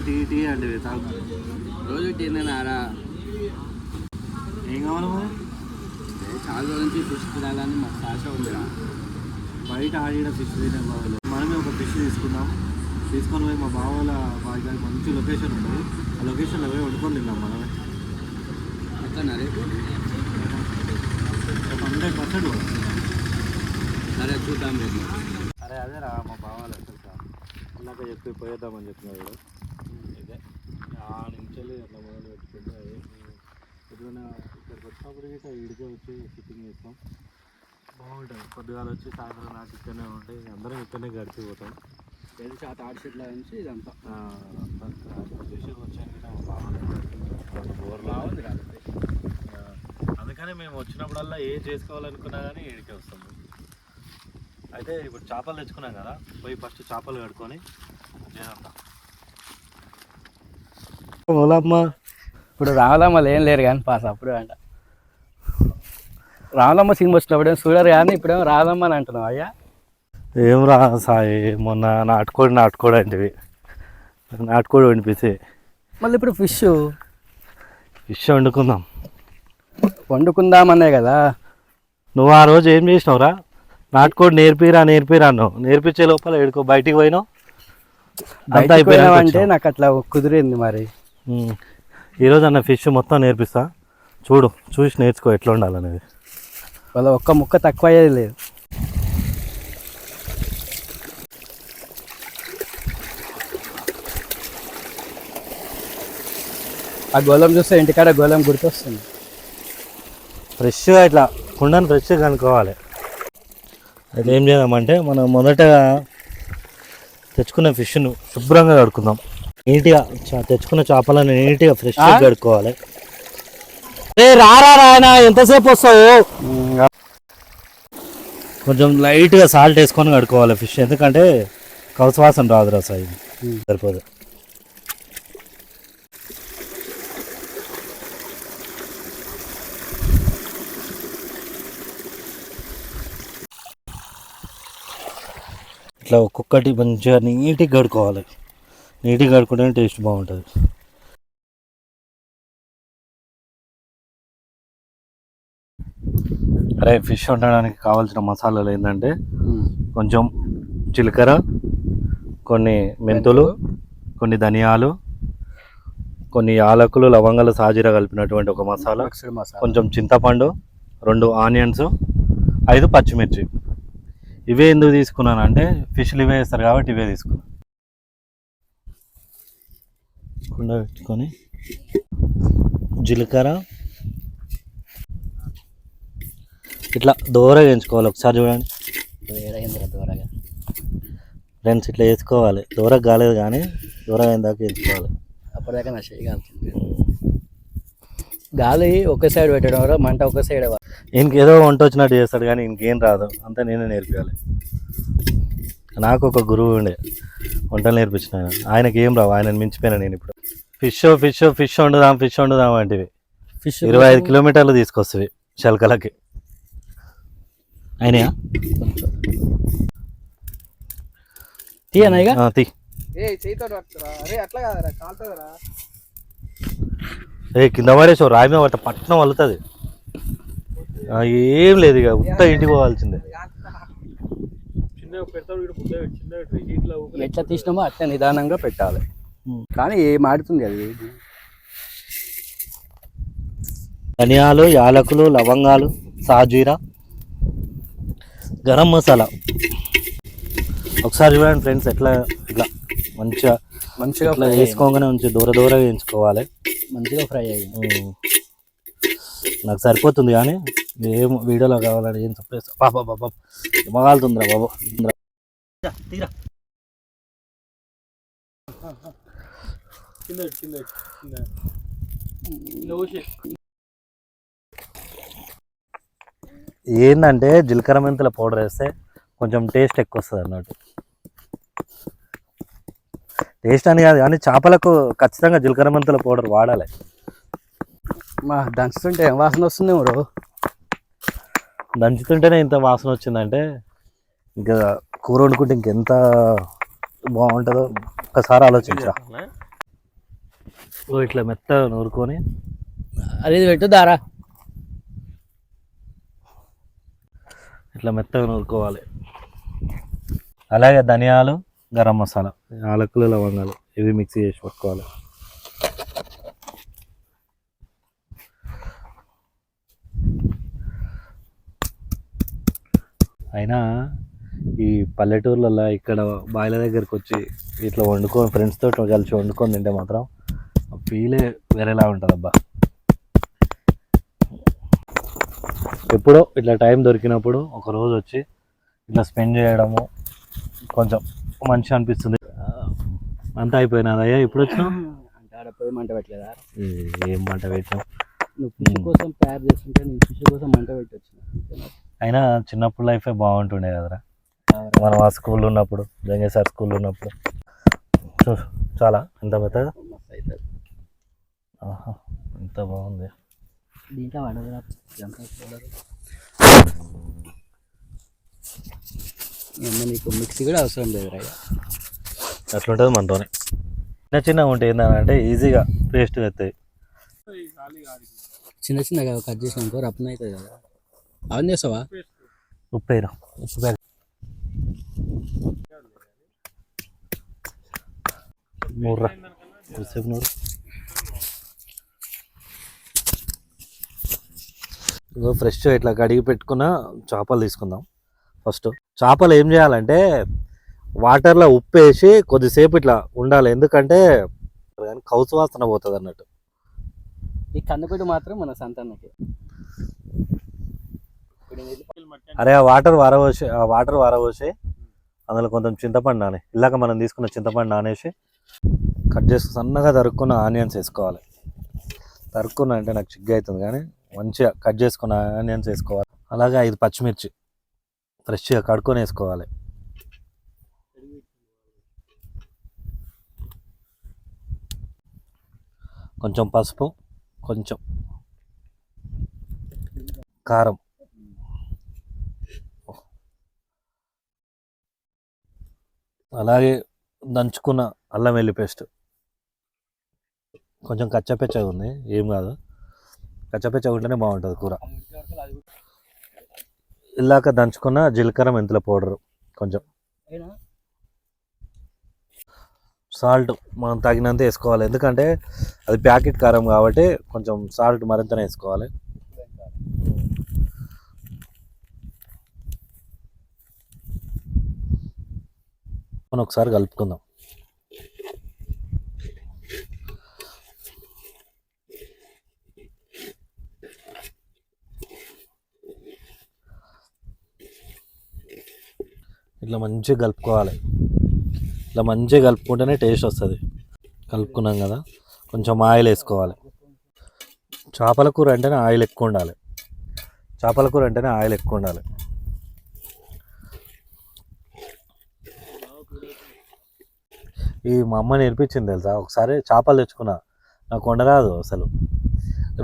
Tea tea అంటే తాగు. రోజు తిన్నారా? ఏం కావాలి మరి? చాలా రోజుల నుంచి ఫిష్ తినాలని మాకు ఆశ ఉందిరా. బయట ఆడిన ఫిష్ తినే బాగోలేదు. మనమే ఒక ఫిష్ తీసుకుందాం. తీసుకొని పోయి మా బావల బాగా మంచి లొకేషన్ ఉంటుంది. ఆ లొకేషన్లో పోయి వండుకొని తిన్నాం మనమే. అట్లా రేపు 100% సరే చూద్దాం రేపు. అరే అదేరా మా బావాలు అసలు అలాగే చెప్పి పోయేద్దామని చెప్పినాడు. ఇదే ఆ నుంచి అట్లా మొదలు పెట్టుకుంటే ఎప్పుడైనా ఇక్కడికి వచ్చినప్పుడు ఇట్లా ఇడికే వచ్చి షిప్పింగ్ చేస్తాం. బాగుంటుంది. పొద్దుగాల వచ్చి సాయంత్రం నాకు ఇక్కడనే ఉంటాయి. అందరం ఇక్కడనే గడిచిపోతాం. తెలిసి ఆ తాడి చెట్ల నుంచి ఇదంతా చేసి వచ్చాక బాగుంది కాదు. అందుకని మేము వచ్చినప్పుడల్లా ఏం చేసుకోవాలనుకున్నా కానీ ఇడికే వస్తాము. అయితే ఇప్పుడు చేపలు తెచ్చుకున్నాం కదా, పోయి ఫస్ట్ చేపలు కడుక్కొని చేద్దాం. ఓలమ్మ ఇప్పుడు రామలమ్మలు ఏం లేరు కానీ పాస్ అప్పుడు అంట. రామలమ్మ సినిమా వచ్చినప్పుడు ఏం చూడరు కానీ ఇప్పుడేమో రామలమ్మ అని అంటున్నావు అయ్యా. ఏం రా సాయి, మొన్న నాటుకోడి అంటివి. నాటుకోడి వండిపిస్తే మళ్ళీ ఇప్పుడు ఫిష్ వండుకుందామనే కదా. నువ్వు ఆ రోజు ఏం చేసినావురా? నాటుకోడి నేర్పిరా అన్నావు. నేర్పించే లోపల ఎడుకో బయటికి పోయినావు. అంటే నాకు అట్లా కుదిరింది. మరి ఈరోజు అన్న ఫిష్ మొత్తం నేర్పిస్తా, చూసి నేర్చుకో ఎట్లా ఉండాలనేది. వాళ్ళ ఒక్క ముక్క తక్కువ అయ్యేది లేదు. ఆ గోళం చూస్తే ఇంటికాడ గోళం గుర్తొస్తుంది. ఫ్రెష్గా ఇట్లా కుండను ఫ్రెష్గా కనుక్కోవాలి. అయితే ఏం చేద్దామంటే మనం మొదటగా తెచ్చుకున్న ఫిష్ను శుభ్రంగా కడుక్కుందాం. నీట్గా తెచ్చుకున్న చేపలను నీట్గా ఫ్రెష్గా కడుక్కోవాలి. రారా ఆయన ఎంతసేపు వస్తావు? కొంచెం లైట్గా సాల్ట్ వేసుకొని కడుక్కోవాలి ఫిష్, ఎందుకంటే కౌసవాసన రాదురా సాయి, సరిపోదు. ఇట్లా ఒక్కొక్కటి మంచిగా నీట్గా కడుక్కోవాలి. నీట్గా కడుక్కుంటే టేస్ట్ బాగుంటుంది. అరే ఫిష్ వండడానికి కావాల్సిన మసాలాలు ఏంటంటే కొంచెం జీలకర్ర, కొన్ని మెంతులు, కొన్ని ధనియాలు, కొన్ని యాలకులు, లవంగాలు, సాజీరా కలిపినటువంటి ఒక మసాలా, కొంచెం చింతపండు, 2 ఆనియన్స్, 5 పచ్చిమిర్చి. ఇవే ఎందుకు తీసుకున్నాను అంటే ఫిష్లు ఇవే వేస్తారు కాబట్టి ఇవే తీసుకున్నాను. కుండ పెట్టుకొని జీలకర్ర ఇట్లా దూరగా వేయించుకోవాలి. ఒకసారి చూడండి దూరగా ఫ్రెండ్స్, ఇట్లా వేసుకోవాలి. దూరగా కాలేదు కానీ దూరగా అయిన దాకా వేసుకోవాలి. అప్పటిదాకా నా చేయి కాలుతుంది. గాలి ఒక సైడ్ పెట్టడం వల్ల మంట ఒక సైడ్. ఇంకేదో వంట వచ్చినట్టు చేస్తాడు కానీ ఇంకేం రాదు, అంతా నేనే నేర్పించాలి. నాకు ఒక గురువు ఉండే వంటలు నేర్పించిన ఆయనకి ఏం రావు, ఆయనను మించిపోయినా నేను. ఇప్పుడు ఫిష్ వండుదాం అంటే ఫిష్ 25 కిలోమీటర్లు తీసుకొస్తుంది శల్కలకి. అయినా తీయనా తీ. కింద పడేసావు రాయి మీద పట్ట పట్టణం వలుతుంది. ఏం లేదు, ఇక ఉత్త ఇంటికి పోవాల్సిందే. ఎట్లా తీసినామో అట్లా నిదానంగా పెట్టాలి. కానీ ఏం ఆడుతుంది అది. ధనియాలు, యాలకులు, లవంగాలు, సాజీరా, గరం మసాలా. ఒకసారి చూడండి ఫ్రెండ్స్, ఇట్లా మంచిగా ఇట్లా వేసుకోగానే మంచిగా దూరగా వేయించుకోవాలి. మంచిగా ఫ్రై అయ్యింది. నాకు సరిపోతుంది కానీ ఏం వీడియోలో కావాలని ఏం చెప్పేస్తా. బాబా మగాలుతుందిరా బాబు. తీరా ఏంటంటే జీలకర్ర మెంతుల పౌడర్ వేస్తే కొంచెం టేస్ట్ ఎక్కువ వస్తుంది అన్నట్టు. టేస్ట్ అని కాదు కానీ చేపలకు ఖచ్చితంగా జీలకర్ర మెంతుల పౌడర్ వాడాలి. దంచుతుంటే ఏం వాసన వస్తుంది బ్రో? దంచుతుంటేనే ఇంత వాసన వచ్చిందంటే ఇంకా కూర వండుకుంటే ఇంకెంత బాగుంటుందో ఒకసారి ఆలోచించా. ఇట్లా మెత్తగా నూరుకొని అది పెట్టు దారా. ఇట్లా మెత్తగా నూరుకోవాలి. అలాగే ధనియాలు, గరం మసాలా, యాలకులు, లవంగాలు ఇవి మిక్సీ చేసి పట్టుకోవాలి. అయినా ఈ పల్లెటూర్లలో ఇక్కడ బాయిల దగ్గరికి వచ్చి ఇట్లా వండుకొని ఫ్రెండ్స్తో కలిసి వండుకొని తింటే మాత్రం ఫీలే వేరేలా ఉంటుంది అబ్బా. ఎప్పుడో ఇట్లా టైం దొరికినప్పుడు ఒక రోజు వచ్చి ఇట్లా స్పెండ్ చేయడము కొంచెం మంచిగా అనిపిస్తుంది. అంతా అయిపోయినాదయ్యా, ఇప్పుడు వచ్చినావు అంటే ఆడ పోయి మంట పెట్టలేదా? ఏం మంట పెట్టాం. నువ్వు ఫిష్ కోసం తయారు చేస్తుంటే నేను ఫిష్ కోసం మంట పెట్టి వచ్చిన. అయినా చిన్నప్పుడు లైఫే బాగుంటుండే కదరా. మనం ఆ స్కూల్ ఉన్నప్పుడు, జంగే సార్ స్కూల్ ఉన్నప్పుడు. చాలా ఎంత మెత్తగా అవుతుంది. ఎంత బాగుంది. దీంట్లో పడదురా నీకు మిక్సీ కూడా అవసరం లేదు రా. అట్లుంటుంది మనతోనే. చిన్న చిన్నగా ఉంటే ఏంటంటే ఈజీగా పేస్ట్ అవుతాయి. చిన్న చిన్నగా కట్ చేసినాకో రప్పన అవుతుంది కదా. అవన్నీ చేస్తావా? ఉప్పు వేయరా, ఉప్పు వేయరా. నూరురా, కొద్దిసేపు నూరు. ఇగో ఫ్రెష్ ఇట్లా కడిగి పెట్టుకున్న చేపలు తీసుకుందాం. ఫస్ట్ చేపలు ఏం చేయాలంటే వాటర్లో ఉప్పు వేసి కొద్దిసేపు ఇట్లా ఉండాలి, ఎందుకంటే కౌసు వాసన పోతుంది అన్నట్టు. ఈ కందపెట్టు మాత్రం మన సంతానకి. అరే ఆ వాటర్ వారబోసి అందులో కొంచెం చింతపండు నానే, ఇలాగ మనం తీసుకున్న చింతపండు నానేసి కట్ చేసి సన్నగా తరుక్కున్న ఆనియన్స్ వేసుకోవాలి. తరుక్కున్న అంటే నాకు చిగ్గు అవుతుంది, కానీ మంచిగా కట్ చేసుకున్న ఆనియన్స్ వేసుకోవాలి. అలాగే 5 పచ్చిమిర్చి ఫ్రెష్గా కడుక్కొని వేసుకోవాలి. కొంచెం పసుపు, కొంచెం కారం, అలాగే దంచుకున్న అల్లం వెల్లి పేస్ట్. కొంచెం కచ్చపెచ్చగా ఉంది, ఏం కాదు, కచ్చపెచ్చగా ఉంటేనే బాగుంటుంది కూర. ఇలాక దంచుకున్న జీలకర్ర మెంతుల పౌడరు, కొంచెం సాల్ట్ మనం తగినంత వేసుకోవాలి, ఎందుకంటే అది ప్యాకెట్ కారం కాబట్టి కొంచెం సాల్ట్ మరింతనే వేసుకోవాలి. మనం ఒకసారి కలుపుకుందాం. ఇట్లా మంచిగా కలుపుకోవాలి. ఇట్లా మంచిగా కలుపుకుంటేనే టేస్ట్ వస్తుంది. కలుపుకున్నాం కదా, కొంచెం ఆయిల్ వేసుకోవాలి. చేపల కూర అంటేనే ఆయిల్ ఎక్కువ ఉండాలి. చేపల కూర అంటేనే ఆయిల్ ఎక్కువ ఉండాలి. ఈ మా అమ్మ నేర్పించింది తెలుసా. ఒకసారి చేపలు తెచ్చుకున్నా, నాకు వండరాదు అసలు.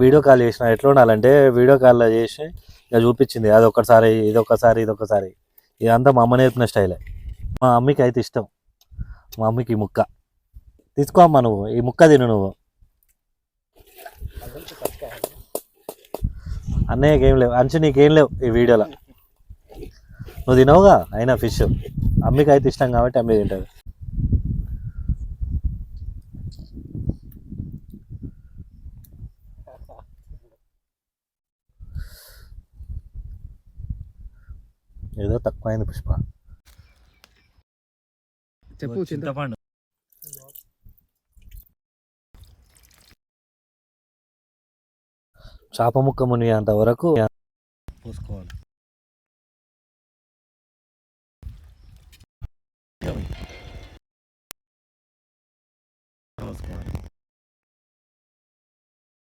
వీడియో కాల్ చేసిన ఎట్లా ఉండాలంటే, వీడియో కాల్లో చేసి ఇక చూపించింది, అదొకసారి ఇదొకసారి. ఇదంతా మా అమ్మ నేర్పిన స్టైలే. మా అమ్మకి అయితే ఇష్టం. మా అమ్మకి ఈ ముక్క తీసుకో అమ్మ, నువ్వు ఈ ముక్క తిను నువ్వు. అన్నయ్యకి ఏం లేవు, అంచు నీకేం లేవు ఈ వీడియోలో. నువ్వు తినవుగా అయినా ఫిష్. అమ్మకి అయితే ఇష్టం కాబట్టి అమ్మే తింటుంది. ఏదో తక్కువైంది పుష్ప. చెప్పు. చింతపండు చేప ముక్క మునిగేంత వరకు పోసుకోవాలి.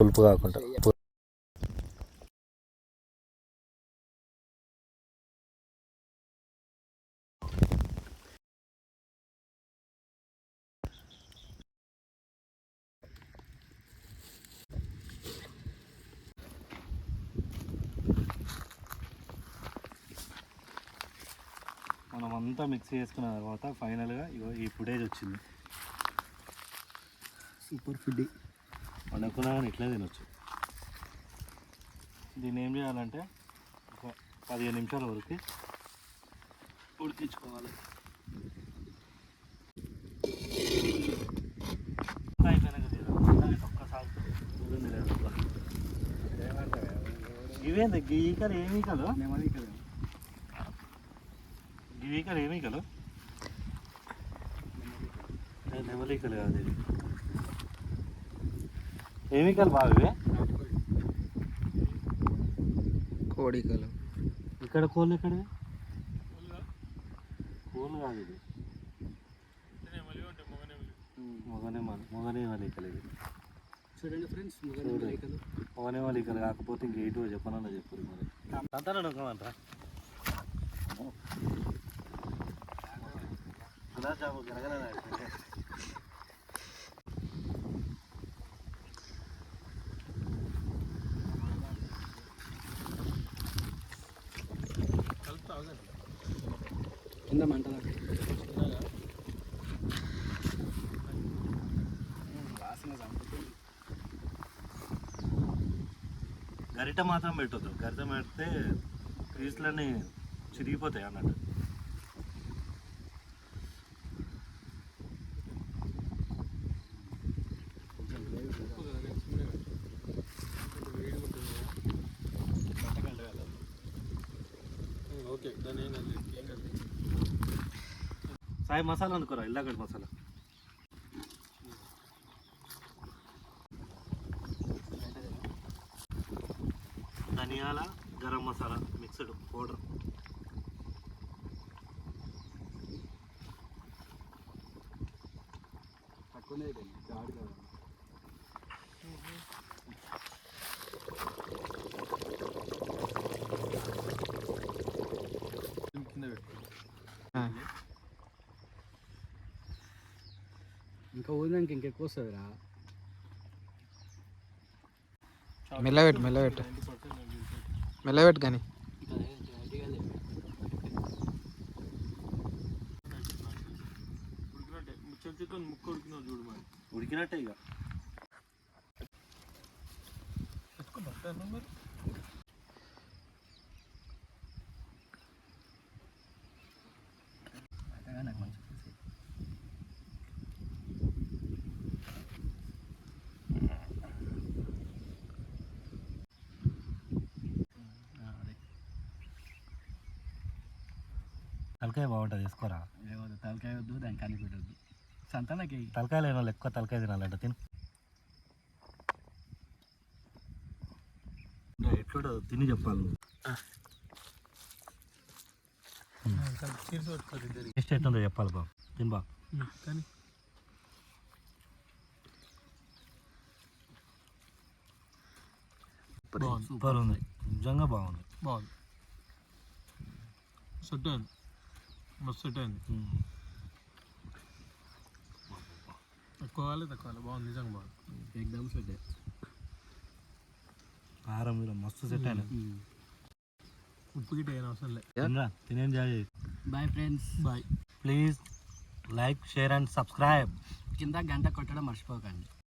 పులుపు కాకుండా మనం అంతా మిక్స్ చేసుకున్న తర్వాత ఫైనల్గా ఇగో ఈ ఫుటేజ్ వచ్చింది. Super food. వండుకున్నా కానీ ఇట్లే తినొచ్చు. దీన్ని ఏం చేయాలంటే ఒక 15 నిమిషాల వరకు ఉడికించుకోవాలి. ఇవేంది ఈకలు ఏమి ఈకలు ఈకలు ఏమి ఈకలు నెమలీకలు కాదు ఇది. ఏమికలు బాగా ఇవే కోడికలు. ఇక్కడ కోళ్ళు ఎక్కడ కోళ్ళు కాదు ఇది మొగనేమలికలు ఇది. చూడండి ఫ్రెండ్స్, మొగనేమలికలు కాకపోతే ఇంకేటో చెప్పనన్నా చెప్పరు మరి. అంతా నమ్మమంటారా గులాబ్ జాము గనగన కింద మంట గరిట మాత్రం పెట్టొద్దు. గరిట పెడితే పీసులన్నీ చిరిగిపోతాయి అన్నట్టు. ఓకే, సాయి మసాలా అనుకోరా, ఇల్లాగడ్డ మసాలా. ధనియాల గరం మసాలా మిక్స్డ్ పౌడర్. ఇంకా ఊదినాక ఇంకెక్కువ వస్తుందిరా. మెల్లబెట్టు మెల్లబెట్టు కానీ ఉడికినట్టే ఇక. తలకాయ బాగుంటుంది, తీసుకోరా. తలకాయ వద్దు, దానికి కానీ పెట్టద్దు. సంతానకి తలకాయ లేని వాళ్ళు ఎక్కువ తలకాయ తినాలంట. తిను ఎట్లుంటుందో తిని చెప్పాలి నువ్వు. టేస్ట్ ఎట్లుందో చెప్పాలి బాబు. తిని బాబు. సూపర్ ఉంది, నిజంగా బాగుంది. సెట్ అయింది, మస్తు సెట్ అయింది. ఎక్కువ కావాలి తక్కువ బాగుంది, నిజంగా బాగుంది. ఎగ్దమ్ సెట్. కారం కూడా మస్తు సెట్ అయినా. ఉప్పు గిట్ట అయిన అవసరం లేదు. తినేం చేయాలి. Bye friends, bye. Please like, share and subscribe. కింద గంట కొట్టడం మర్చిపోకండి.